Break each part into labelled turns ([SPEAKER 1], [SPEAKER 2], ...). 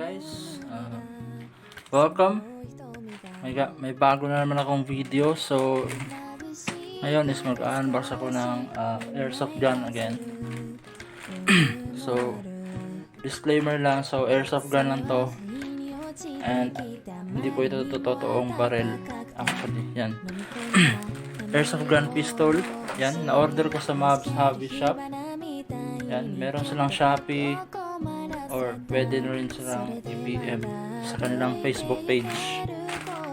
[SPEAKER 1] Guys, welcome. May bago na naman akong video. So ngayon is mag-unbox ako ng airsoft gun again. So disclaimer lang, so airsoft gun lang to, and hindi po ito totoong barrel. Actually yan. Airsoft gun pistol. Yan, na-order ko sa Mavs Hobby Shop. Yan, meron silang Shopee, or pwede na rin silang i-PM sa kanilang Facebook page.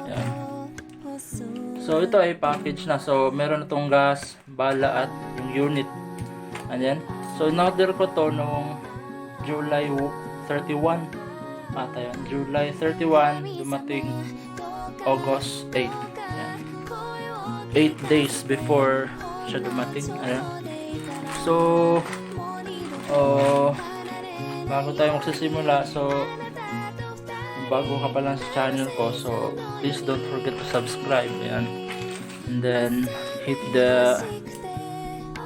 [SPEAKER 1] Yan. So ito ay package na. So meron na tong gas, bala at yung unit. Ayan. So in-order ko to noong July 31. Ata yan. July 31, dumating August 8. Ayan. 8 days before siya dumating. Ayan. So bago tayo magsisimula, so bago ka pa lang sa channel ko, so please don't forget to subscribe, yan, and then hit the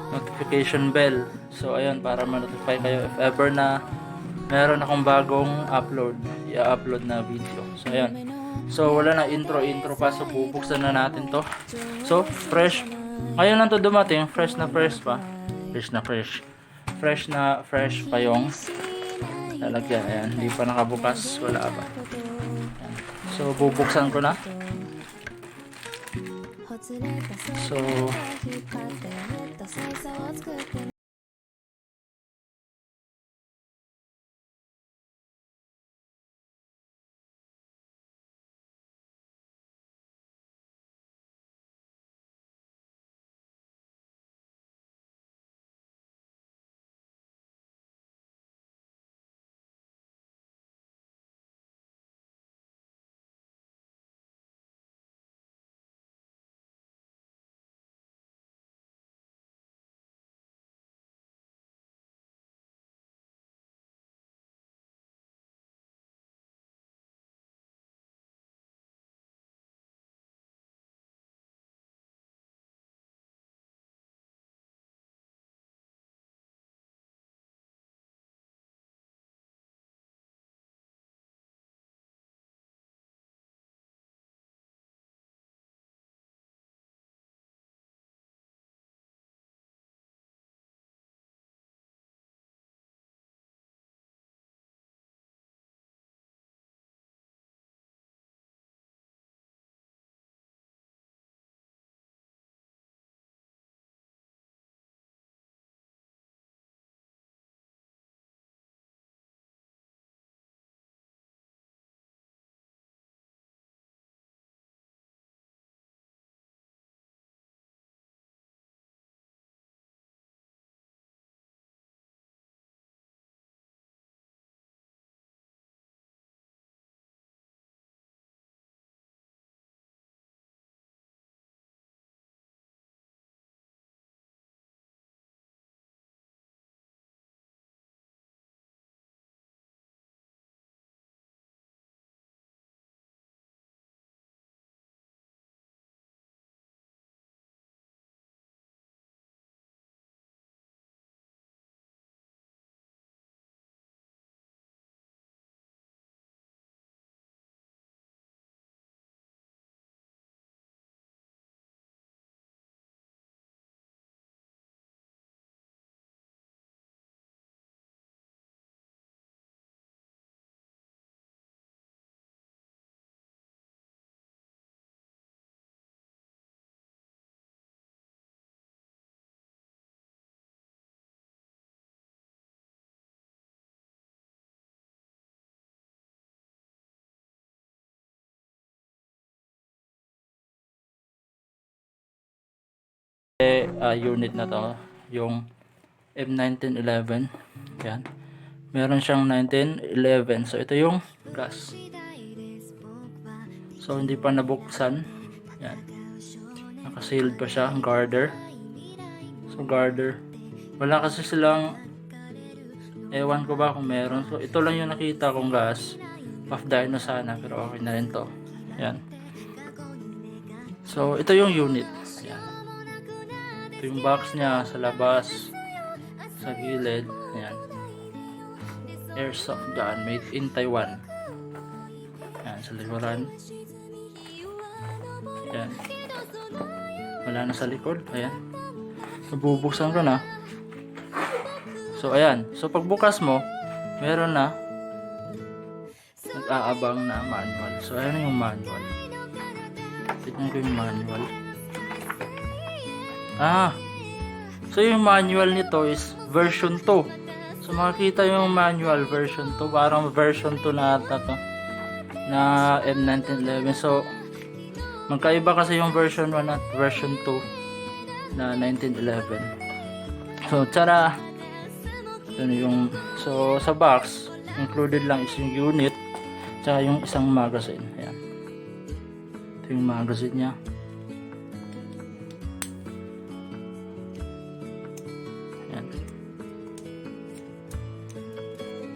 [SPEAKER 1] notification bell, so ayan, para ma-notify kayo if ever na meron akong bagong i-upload na video. So ayan, so wala na intro pa, so bubuksan na natin to. So fresh, ngayon lang to dumating, fresh na fresh pa yung lalagyan. Ayan, hindi pa nakabukas, wala pa. Ayan. So bubuksan ko na. So unit na to, yung M1911. Yan, meron siyang 1911. So ito yung gas, so hindi pa nabuksan. Yan, nakasealed pa siya, garter. So garter, wala kasi silang, ewan ko ba kung meron. So ito lang yung nakita kong gas. Puff dino sana, pero okay na rin to. Yan, so ito yung unit. Ito yung box niya sa labas, sa gilid. Ayan, airsoft gun made in Taiwan. sa likuran. Ayan. Wala na sa likod. Ayan. Nabubuksan ko na. So, ayan. So, pagbukas mo, meron na nag-aabang na manual. So, ayan yung manual. Tignan ko yung manual. So yung manual nito is version 2. So makikita yung manual version 2. Parang version 2 na ata to. Na M1911. So magkaiba kasi yung version 1 at version 2 na 1911. So tara. Ito yung, so sa box, included lang is yung unit. Tsaka yung isang magazine. Ayan. Ito yung magazine niya.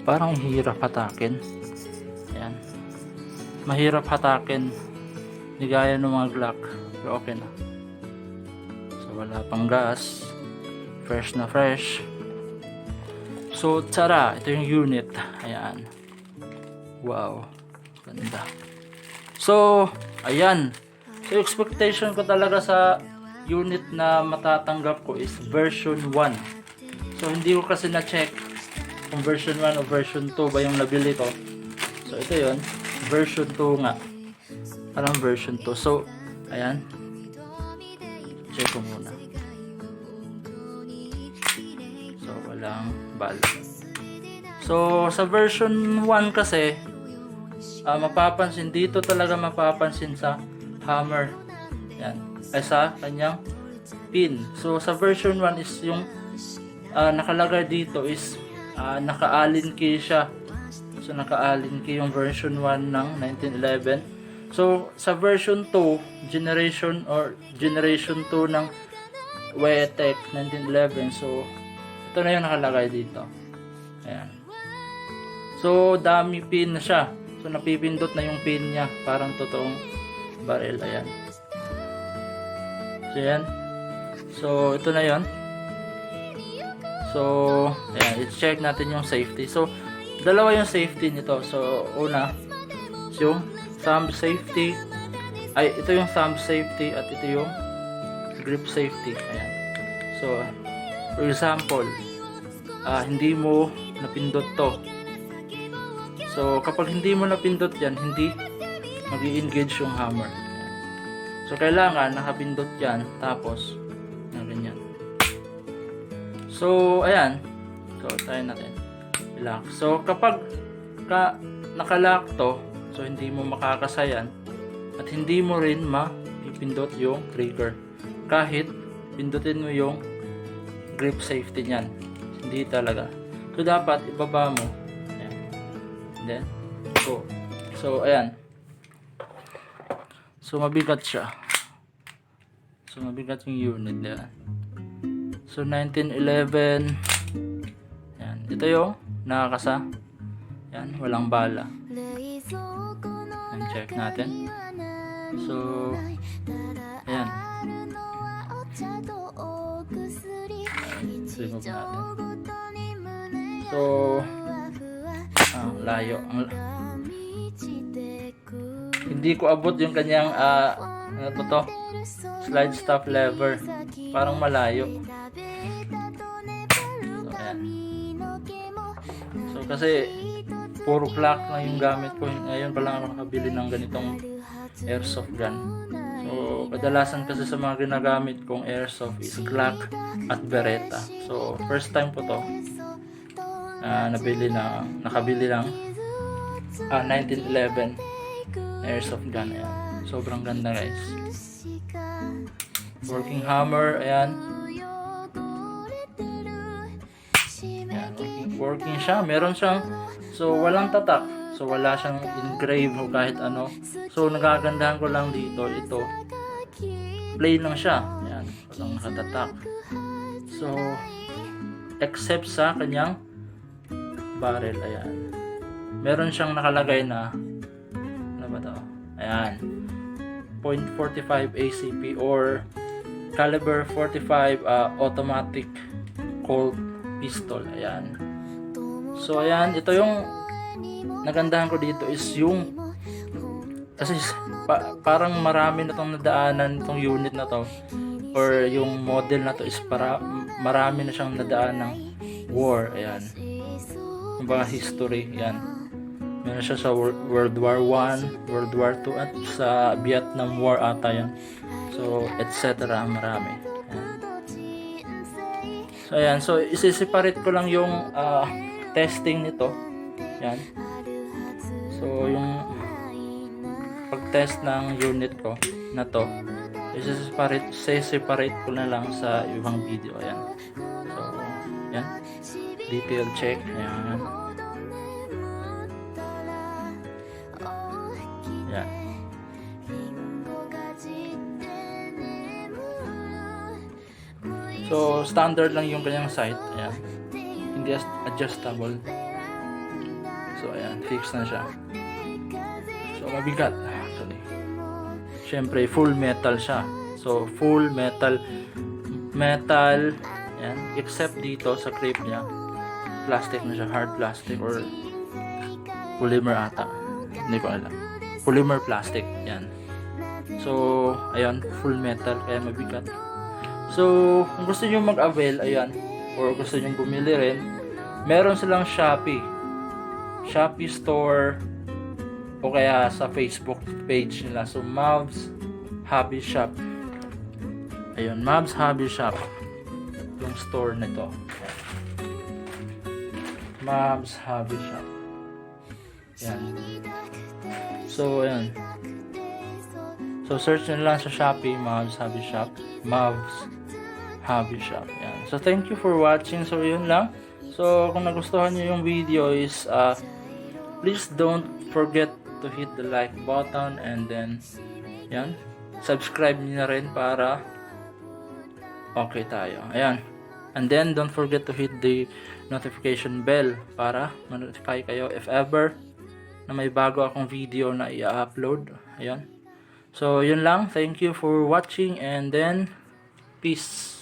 [SPEAKER 1] Parang hirap hatakin. Ayan. Mahirap hatakin. Hindi gaya ng mga Glock. Pero okay na. So wala pang gas. Fresh na fresh. So tara. Ito yung unit. Ayan. Wow. Ganda. So ayan. So expectation ko talaga sa unit na matatanggap ko is version 1. So hindi ko kasi na-check kung version 1 o version 2 ba yung nabili ko. So ito yon, version 2 nga. Parang version 2. So ayan, check ko muna. So walang bala. So sa version 1 kasi mapapansin dito, talaga mapapansin sa hammer. Yan, ay sa kanyang pin. So sa version 1 is yung nakalagay dito is naka-allen key siya. So naka-allen key yung version 1 ng 1911. So sa version 2, generation 2 ng WETEC 1911. So ito na yung nakalagay dito. Ayan. So dami pin na siya. So napipindot na yung pin niya, parang totoong barrel. Ayan. So ayan. So ito na yon. So, ayan, i-check natin yung safety. So, dalawa yung safety nito. So, una, yung thumb safety. Ay, ito yung thumb safety at ito yung grip safety. Ayan. So, for example, hindi mo napindot to. So, kapag hindi mo napindot yan, hindi mag-i-engage yung hammer. Ayan. So, kailangan nakapindot yan, tapos, na ganyan. So, ayan. So, try natin. Lock. So, kapag nakalock to, so hindi mo makakasayan at hindi mo rin mapipindot yung trigger. Kahit pindutin mo yung grip safety niyan. Hindi talaga. So, dapat ibaba mo. Ayan. And then, go. So, ayan. So, mabigat siya. So, mabigat yung unit nila. So 1911. Yan, ito yung nakakasa. Yan, walang bala. Yan, check natin. So ayan. Remove natin. So layo. Hindi ko abot yung kanyang ano to? Slide stop lever. Parang malayo. So kasi puro Glock na yung gamit ko. Ngayon pa lang ako nakabili ng ganitong airsoft gun. So kadalasan kasi sa mga ginagamit kong airsoft is Glock at Beretta. So first time ko to nakabili ng 1911 airsoft gun. Ayan. Sobrang ganda guys. Working hammer. Ayan. Working siya, meron siyang, so walang tatak, so wala siyang engrave o kahit ano. So nagagandahan ko lang dito, ito plain lang siya. Ayan, walang nakatatak. So except sa kanyang barrel. Ayan, meron siyang nakalagay na ano ba to? Ayan, .45 ACP or caliber 45 automatic Colt pistol. Ayan. So ayan, ito yung nagandahan ko dito is yung Kasi parang marami na tong nadaanan itong unit na to, or yung model na to is marami na siyang nadaan ng war. Ayan, yung mga history. Ayan, meron siya sa World War 1, World War 2, at sa Vietnam War ata yan. So etc. Marami. Ayan. So ayan, so isi-separate ko lang yung testing nito. Ayan, so yung pag-test ng unit ko na to, separate ko na lang sa ibang video. Ayan, so ayan, detail check. Ayan, ayan. So standard lang yung kanyang site. Ayan, hindi adjustable. So ayan, fix na siya. So mabigat actually. Syempre full metal siya. So full metal, yan, except dito sa clip niya, plastic na siya, hard plastic or polymer ata. Hindi ko alam. Polymer plastic, yan. So ayan, full metal kaya mabigat. So kung gusto niyo mag-avail, ayan, or gusto niyo bumili rin, meron silang Shopee store, o kaya sa Facebook page nila. So Mavs Hobby Shop. Ayun, Mavs Hobby Shop yung store nito. Mavs Hobby Shop. Yan. So ayan. So search nyo lang sa Shopee, Mavs Hobby Shop. Mavs Hobby Shop. Yan. So thank you for watching. So yun lang. So kung nagustuhan nyo yung video is please don't forget to hit the like button, and then yan, subscribe niyo na rin para okay tayo. Ayan, and then don't forget to hit the notification bell para ma-notify kayo if ever na may bago akong video na i-upload. Ayan, so yun lang, thank you for watching, and then peace.